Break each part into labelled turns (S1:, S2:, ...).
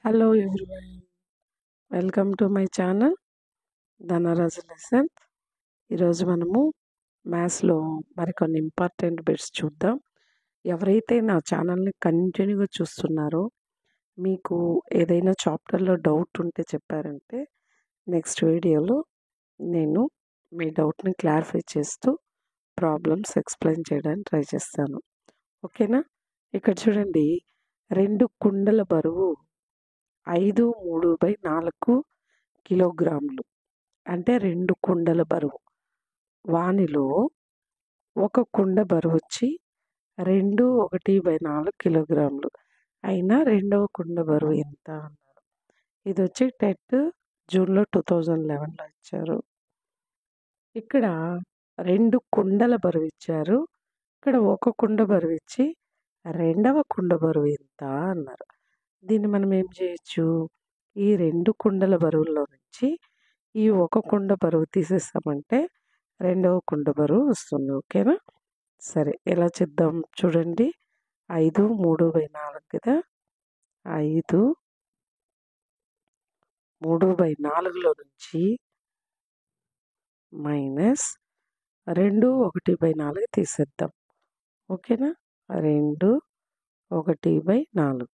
S1: Hello everyone, welcome to my channel Dhanraj lesson. ఈరోజు మనము మ్యాథ్స్లో మరికొన్ని ఇంపార్టెంట్ బిట్స్ చూద్దాం. ఎవరైతే నా ఛానల్ని కంటిన్యూగా చూస్తున్నారో మీకు ఏదైనా చాప్టర్లో డౌట్ ఉంటే చెప్పారంటే నెక్స్ట్ వీడియోలో నేను మీ డౌట్ని క్లారిఫై చేస్తూ ప్రాబ్లమ్స్ ఎక్స్ప్లెయిన్ చేయడానికి ట్రై చేస్తాను. ఓకేనా? ఇక్కడ చూడండి, 2 కుండల బరువు 5 3/4 కిలోగ్రాములు, అంటే 2 కుండల బరువు. వానిలో ఒక కుండ బరువు వచ్చి 2 1/4 కిలోగ్రాములు అయినా రెండవ కుండ బరువు ఎంత అన్నారు. ఇది వచ్చి టెట్ జూన్లో 2011లో ఇచ్చారు. ఇక్కడ 2 కుండల బరువు ఇచ్చారు, ఇక్కడ ఒక కుండ బరువు ఇచ్చి రెండవ కుండ బరువు ఎంత అన్నారు. దీన్ని మనం ఏం చేయొచ్చు, ఈ 2 కుండల బరువుల్లో నుంచి ఈ ఒక కుండ బరువు తీసేస్తామంటే రెండవ కుండ బరువు వస్తుంది. ఓకేనా? సరే, ఎలా చేద్దాం చూడండి. 5 3/4 కదా, 5 3/4లో నుంచి మైనస్ 2 1/4 తీసేద్దాం. ఓకేనా? 2 1/4.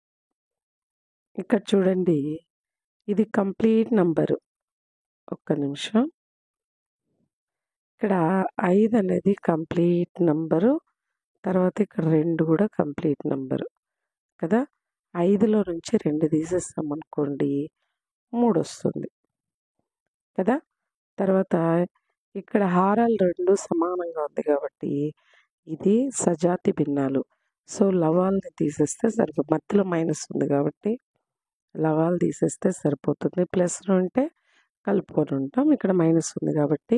S1: ఇక్కడ చూడండి, ఇది కంప్లీట్ నంబరు. ఒక్క నిమిషం. ఇక్కడ 5 అనేది కంప్లీట్ నంబరు, తర్వాత ఇక్కడ 2 కూడా కంప్లీట్ నంబరు కదా. 5లో నుంచి 2 తీసేస్తాం అనుకోండి, 3 వస్తుంది కదా. తర్వాత ఇక్కడ హారాలు 2 సమానంగా ఉంది కాబట్టి ఇది సజాతి భిన్నాలు. సో లవాల్ని తీసేస్తే సరిపోతుంది. మధ్యలో మైనస్ ఉంది కాబట్టి లవాలు తీసేస్తే సరిపోతుంది. ప్లస్ ఉంటే కలుపుకొని ఉంటాం. ఇక్కడ మైనస్ ఉంది కాబట్టి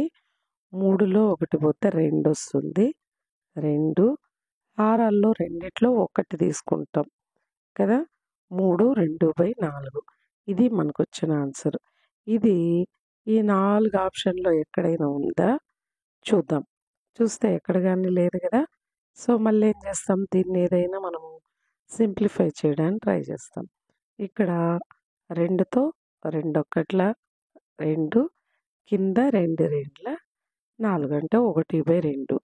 S1: 3లో 1 పోతే 2 వస్తుంది. 2 హారాల్లో రెండిట్లో 1 తీసుకుంటాం కదా. 3 2/4. ఇది మనకు వచ్చిన ఆన్సర్. ఇది ఈ 4 ఆప్షన్లో ఎక్కడైనా ఉందా చూద్దాం. చూస్తే ఎక్కడ కానీ లేదు కదా. సో మళ్ళీ ఏం చేస్తాం, దీన్ని ఏదైనా మనము సింప్లిఫై చేయడానికి ట్రై చేస్తాం. ఇక్కడ 2తో 2 1 2, కింద 2 2 4, అంటే 1/2.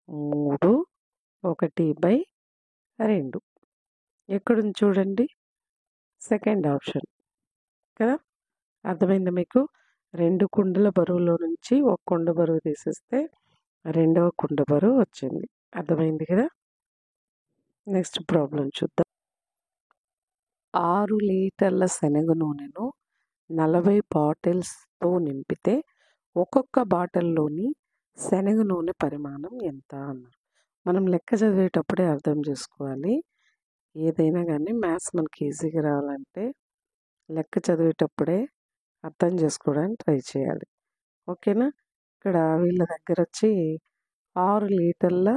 S1: 3 1/2 ఎక్కడుంది చూడండి, సెకండ్ ఆప్షన్ కదా. అర్థమైందా మీకు? 2 కుండల బరువులో నుంచి ఒక కుండ బరువు తీసేస్తే రెండవ కుండ బరువు వచ్చింది. అర్థమైంది కదా. నెక్స్ట్ ప్రాబ్లం చూద్దాం. 6 లీటర్ల శనగ నూనెను 40 బాటిల్స్తో నింపితే ఒక్కొక్క బాటిల్లోని శనగ నూనె పరిమాణం ఎంత అన్నారు. మనం లెక్క చదివేటప్పుడే అర్థం చేసుకోవాలి. ఏదైనా కానీ మ్యాథ్స్ మనకి ఈజీగా రావాలంటే లెక్క చదివేటప్పుడే అర్థం చేసుకోవడానికి ట్రై చేయాలి. ఓకేనా? ఇక్కడ వీళ్ళ దగ్గర వచ్చి 6 లీటర్ల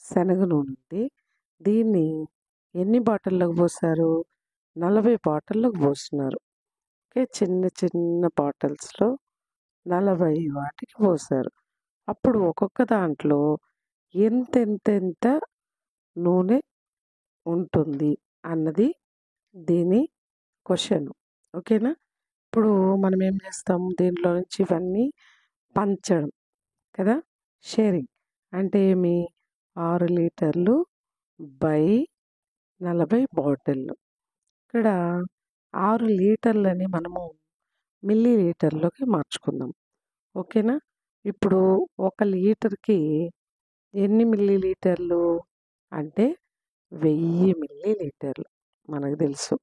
S1: శనగ నూనె ఉంది. దీన్ని ఎన్ని బాటిల్లకు పోసారు? 40 బాటిల్లకు పోస్తున్నారు. ఓకే, చిన్న చిన్న బాటిల్స్లో 40 వాటికి పోసారు. అప్పుడు ఒక్కొక్క దాంట్లో ఎంతెంత నూనె ఉంటుంది అన్నది దీని క్వశ్చన్. ఓకేనా? ఇప్పుడు మనం ఏం చేస్తాం, దీంట్లో నుంచి ఇవన్నీ పంచడం కదా, షేరింగ్. అంటే ఏమి, 6 లీటర్లు బై 40 బాటిళ్ళు. ఇక్కడ 6 లీటర్లని మనము మిల్లీ లీటర్లోకి మార్చుకుందాం. ఓకేనా? ఇప్పుడు 1 లీటర్కి ఎన్ని మిల్లీ లీటర్లు అంటే 1000 మిల్లీ లీటర్లు మనకు తెలుసు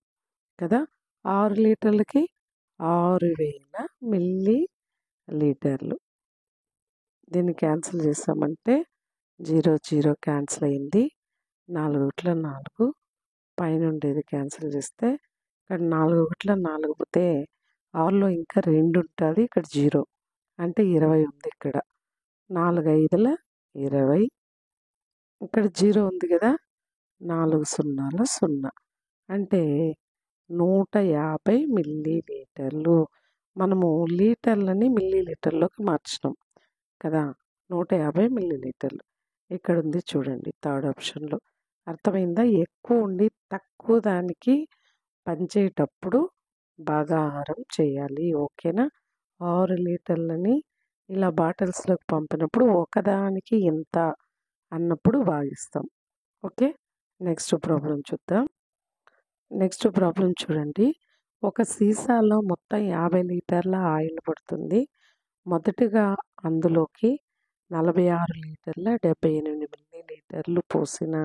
S1: కదా. 6 లీటర్లకి 6000 మిల్లీ లీటర్లు. దీన్ని క్యాన్సిల్ చేస్తామంటే 0 0 క్యాన్సిల్ అయింది. 4 ఒకట్ల 4, పైన ఉండేది క్యాన్సిల్ చేస్తే ఇక్కడ 4 ఒకట్ల 4 పోతే 6లో ఇంకా 2 ఉంటుంది, ఇక్కడ 0 అంటే 20 ఉంది. ఇక్కడ 4 5ల 20, ఇక్కడ 0 ఉంది కదా, 4 0ల 0 అంటే 150 మిల్లీ లీటర్లు. మనము లీటర్లని మిల్లీ లీటర్లోకి మార్చినాం కదా, 150 మిల్లీ లీటర్లు. ఇక్కడ ఉంది చూడండి థర్డ్ ఆప్షన్లో. అర్థమైందా? ఎక్కువ ఉండి తక్కువ దానికి పంచేటప్పుడు భాగాహారం చేయాలి. ఓకేనా? 6 లీటర్లని ఇలా బాటిల్స్లోకి పంపినప్పుడు ఒకదానికి ఇంత అన్నప్పుడు భాగిస్తాం. ఓకే, నెక్స్ట్ ప్రాబ్లం చూద్దాం. నెక్స్ట్ ప్రాబ్లం చూడండి. ఒక సీసాలో మొత్తం 50 లీటర్ల ఆయిల్ పడుతుంది. మొదటగా అందులోకి 46 లీటర్ల 78 మిల్లీ లీటర్లు పోసిన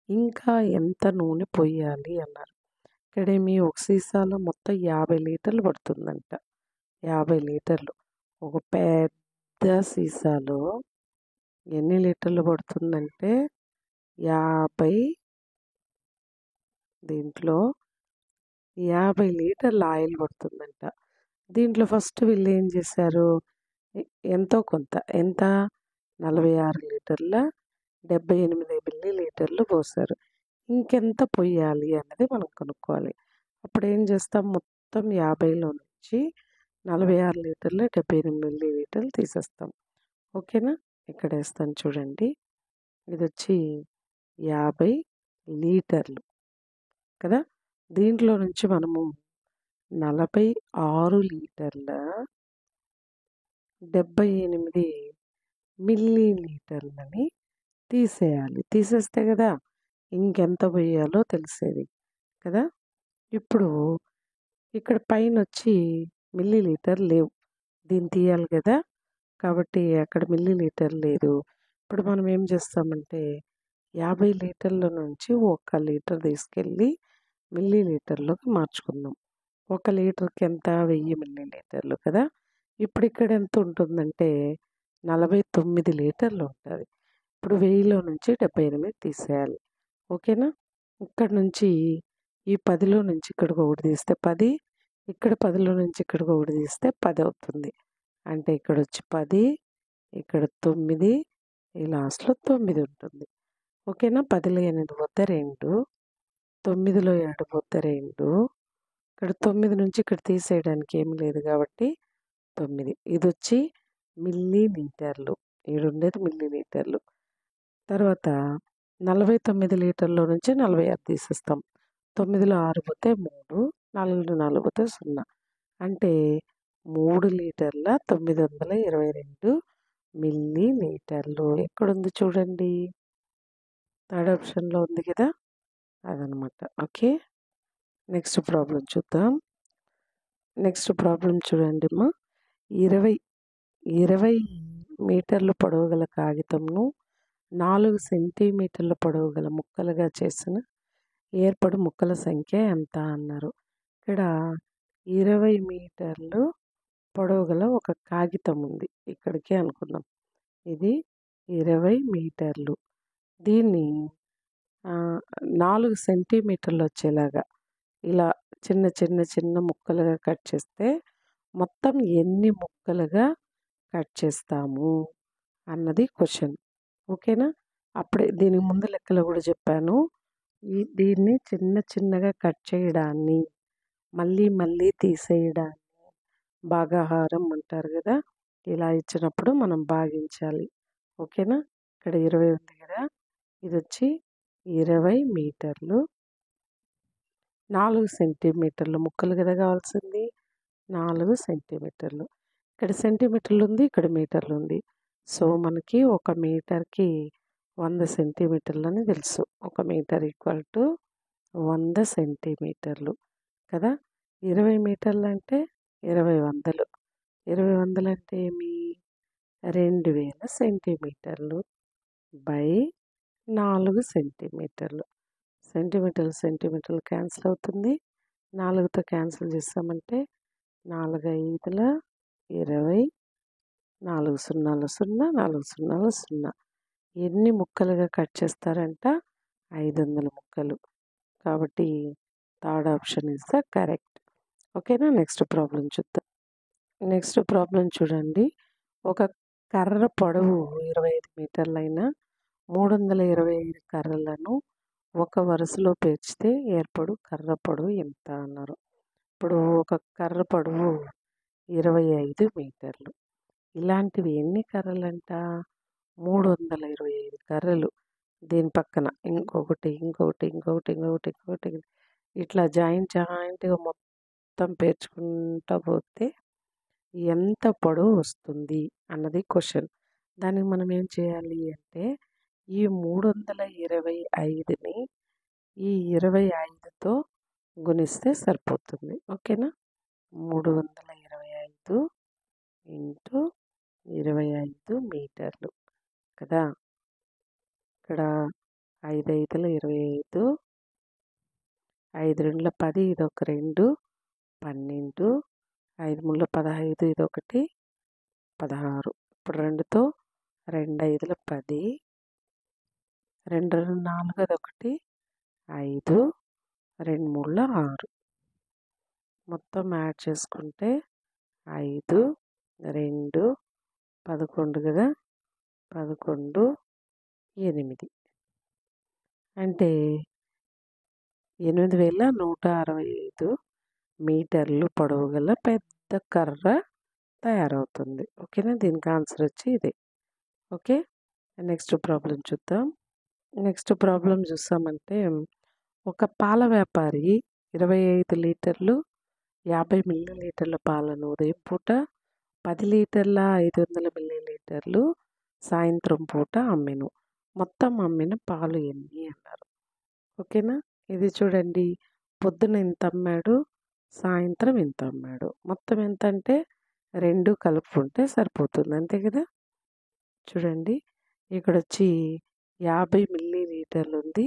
S1: ఇంకా ఎంత నూనె పోయాలి అన్నారు. ఇక్కడేమి ఒక సీసాలో మొత్తం 50 లీటర్లు పడుతుందంట. 50 లీటర్లు. ఒక పెద్ద సీసాలో ఎన్ని లీటర్లు పడుతుందంటే 50, దీంట్లో 50 లీటర్ల ఆయిల్ పడుతుందంట. దీంట్లో ఫస్ట్ వీళ్ళు ఏం చేశారు, ఎంతో కొంత ఎంత 46 లీటర్ల 78 మిల్లీ లీటర్లు పోసారు. ఇంకెంత పొయ్యాలి అన్నది మనం కనుక్కోవాలి. అప్పుడు ఏం చేస్తాం, మొత్తం 50లో నుంచి 46 లీటర్ల 78 మిల్లీ లీటర్లు తీసేస్తాం. ఓకేనా? ఇక్కడ వేస్తాను చూడండి. ఇది వచ్చి 50 లీటర్లు కదా. దీంట్లో నుంచి మనము 46 లీటర్ల 78 మిల్లీ లీటర్లని తీసేయాలి. తీసేస్తే కదా ఇంకెంత పోయాలో తెలిసేది కదా. ఇప్పుడు ఇక్కడ పైన వచ్చి మిల్లీ లీటర్ లేవు, దీన్ని తీయాలి కదా. కాబట్టి అక్కడ మిల్లీ లీటర్ లేదు. ఇప్పుడు మనం ఏం చేస్తామంటే 50 లీటర్ల నుంచి 1 లీటర్ తీసుకెళ్ళి మిల్లీ లీటర్లోకి మార్చుకుందాం. 1 లీటర్కి ఎంత, 1000 మిల్లీ లీటర్లు కదా. ఇప్పుడు ఇక్కడ ఎంత ఉంటుందంటే 49 లీటర్లు ఉంటుంది. ఇప్పుడు 1000లో నుంచి 78 తీసేయాలి. ఓకేనా? ఇక్కడ నుంచి ఈ 10లో నుంచి ఇక్కడికి ఒకటి తీస్తే 10, ఇక్కడ 10లో నుంచి ఇక్కడికి ఒకటి తీస్తే 10 అవుతుంది. అంటే ఇక్కడ వచ్చి 10, ఇక్కడ 9, ఈ లాస్ట్లో 9 ఉంటుంది. ఓకేనా? 10లో 8 పోతే 2, 9లో 7 పోతే 2, ఇక్కడ 9 నుంచి ఇక్కడ తీసేయడానికి ఏమి లేదు కాబట్టి 9. ఇది వచ్చి మిల్లీ లీటర్లు, ఉండేది మిల్లీ లీటర్లు. తర్వాత 49 లీటర్లో నుంచి 46 తీసేస్తాం. 9లో 6 పోతే 3, 4లో 4 పోతే 0. అంటే 3 లీటర్ల 922 మిల్లీ లీటర్లు. ఎక్కడుంది చూడండి, థర్డ్ ఆప్షన్లో ఉంది కదా, అదనమాట. ఓకే, నెక్స్ట్ ప్రాబ్లం చూద్దాం. నెక్స్ట్ ప్రాబ్లం చూడండి అమ్మా. 20 మీటర్లు పొడవు గల కాగితంను 4 సెంటీమీటర్ల పొడవు గల ముక్కలుగా చేసిన ఏర్పడు ముక్కల సంఖ్య ఎంత అన్నారు. ఇక్కడ 20 మీటర్లు పొడవు గల ఒక కాగితం ఉంది, ఇక్కడికే అనుకుందాం. ఇది 20 మీటర్లు. దీన్ని 4 సెంటీమీటర్లు వచ్చేలాగా ఇలా చిన్న చిన్న చిన్న ముక్కలుగా కట్ చేస్తే మొత్తం ఎన్ని ముక్కలుగా కట్ చేస్తాము అన్నది క్వశ్చన్. ఓకేనా? అప్పుడే దీనికి ముందు లెక్కలో కూడా చెప్పాను. దీన్ని చిన్న చిన్నగా కట్ చేయడాన్ని, మళ్ళీ మళ్ళీ తీసేయడాన్ని భాగాహారం అంటారు కదా. ఇలా ఇచ్చినప్పుడు మనం భాగించాలి. ఓకేనా? ఇక్కడ 20 ఉంది కదా, ఇది వచ్చి 20 మీటర్లు 4 సెంటీమీటర్లు ముక్కలు కదా కావాల్సింది, 4 సెంటీమీటర్లు. ఇక్కడ సెంటీమీటర్లు ఉంది, ఇక్కడ మీటర్లు ఉంది. సో మనకి 1 మీటర్కి 100 సెంటీమీటర్లు అని తెలుసు. 1 మీటర్ ఈక్వల్ టు 100 సెంటీమీటర్లు కదా. 20 మీటర్లు అంటే 20 వందలు. 20 వందలు అంటే ఏమి, 2000 సెంటీమీటర్లు బై 4 సెంటీమీటర్లు. సెంటీమీటర్లు క్యాన్సిల్ అవుతుంది. 4తో క్యాన్సిల్ చేస్తామంటే 4 5ల 20, 4 0ల 0, 4 0ల 0. ఎన్ని ముక్కలుగా కట్ చేస్తారంట, 500 ముక్కలు. కాబట్టి third option is the correct. ఓకేనా? నెక్స్ట్ ప్రాబ్లం చూద్దాం. నెక్స్ట్ ప్రాబ్లం చూడండి. ఒక కర్ర పొడవు 25 మీటర్లైన 325 కర్రలను ఒక వరుసలో పేర్చితే ఏర్పడు కర్ర పొడవు ఎంత అన్నారు. ఇప్పుడు ఒక కర్ర పొడవు 25 మీటర్లు. ఇలాంటివి ఎన్ని కర్రలంట, 325 కర్రలు. దీని పక్కన ఇంకొకటి ఇంకొకటి ఇంకొకటి ఇంకొకటి ఇంకొకటి ఇట్లా జాయింట్గా మొత్తం పేర్చుకుంటూ పోతే ఎంత పొడవు వస్తుంది అన్నది క్వశ్చన్. దానికి మనం ఏం చేయాలి అంటే ఈ 325ని ఈ 25తో గుణిస్తే సరిపోతుంది. ఓకేనా? 325 ఇంటూ 25 మీటర్లు కదా. ఇక్కడ 5 5లు 25, 5 2ల 10, ఇదొక 2 12, 5 3ల 15, ఇదొకటి 16. ఇప్పుడు 2తో 2 5ల 10, 2 2 4, అదొకటి 5, 2 3ల 6. మొత్తం యాడ్ చేసుకుంటే 5 2 11 కదా, 11 8 అంటే 8165 మీటర్లు పొడవు గల పెద్ద కర్ర తయారవుతుంది. ఓకేనా? దీనికి ఆన్సర్ వచ్చి ఇదే. ఓకే, నెక్స్ట్ ప్రాబ్లం చూద్దాం. నెక్స్ట్ ప్రాబ్లం చూసామంటే ఒక పాల వ్యాపారి 25 లీటర్లు 50 మిల్లీలీటర్ల పాలను ఉదయం పూట, 10 లీటర్ల 500 మిల్లీలీటర్లు సాయంత్రం పూట అమ్మెను. మొత్తం అమ్మిన పాలు ఎన్ని అన్నారు. ఓకేనా? ఇది చూడండి, పొద్దున ఇంత అమ్మాడు, సాయంత్రం ఇంత అమ్మాడు. మొత్తం ఎంత అంటే 2 కలుపుకుంటే సరిపోతుంది, అంతే కదా. చూడండి, ఇక్కడ వచ్చి 50 మిల్లీలీటర్లు ఉంది,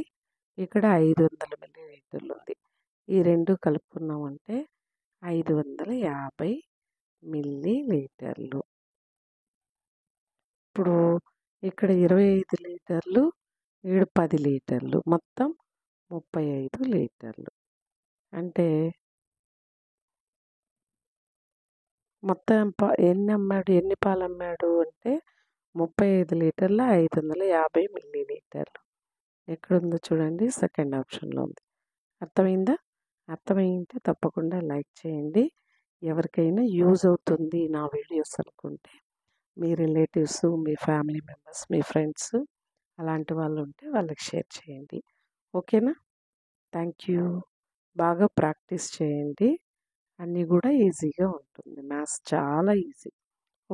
S1: ఇక్కడ 500 మిల్లీలీటర్లు ఉంది. ఈ 2 కలుపుకున్నామంటే 550 మిల్లీలీటర్లు. ఇప్పుడు ఇక్కడ 25 లీటర్లు, ఇక్కడ 10 లీటర్లు, మొత్తం 35 లీటర్లు. అంటే మొత్తం ఎన్ని పాలు అమ్మాడు అంటే 35 లీటర్ల 550 మిల్లీలీటర్లు. ఎక్కడుందో చూడండి, సెకండ్ ఆప్షన్లో ఉంది. అర్థమైందా? అర్థమైంటే తప్పకుండా లైక్ చేయండి. ఎవరికైనా యూజ్ అవుతుంది నా వీడియోస్ అనుకుంటే మీ రిలేటివ్స్, మీ ఫ్యామిలీ మెంబర్స్, మీ ఫ్రెండ్స్ అలాంటి వాళ్ళు ఉంటే వాళ్ళకి షేర్ చేయండి. ఓకేనా? Thank you. బాగా ప్రాక్టీస్ చేయండి, అన్నీ కూడా ఈజీగా ఉంటుంది. మ్యాథ్స్ చాలా ఈజీ.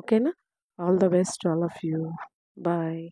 S1: ఓకేనా? All the best all of you. Bye.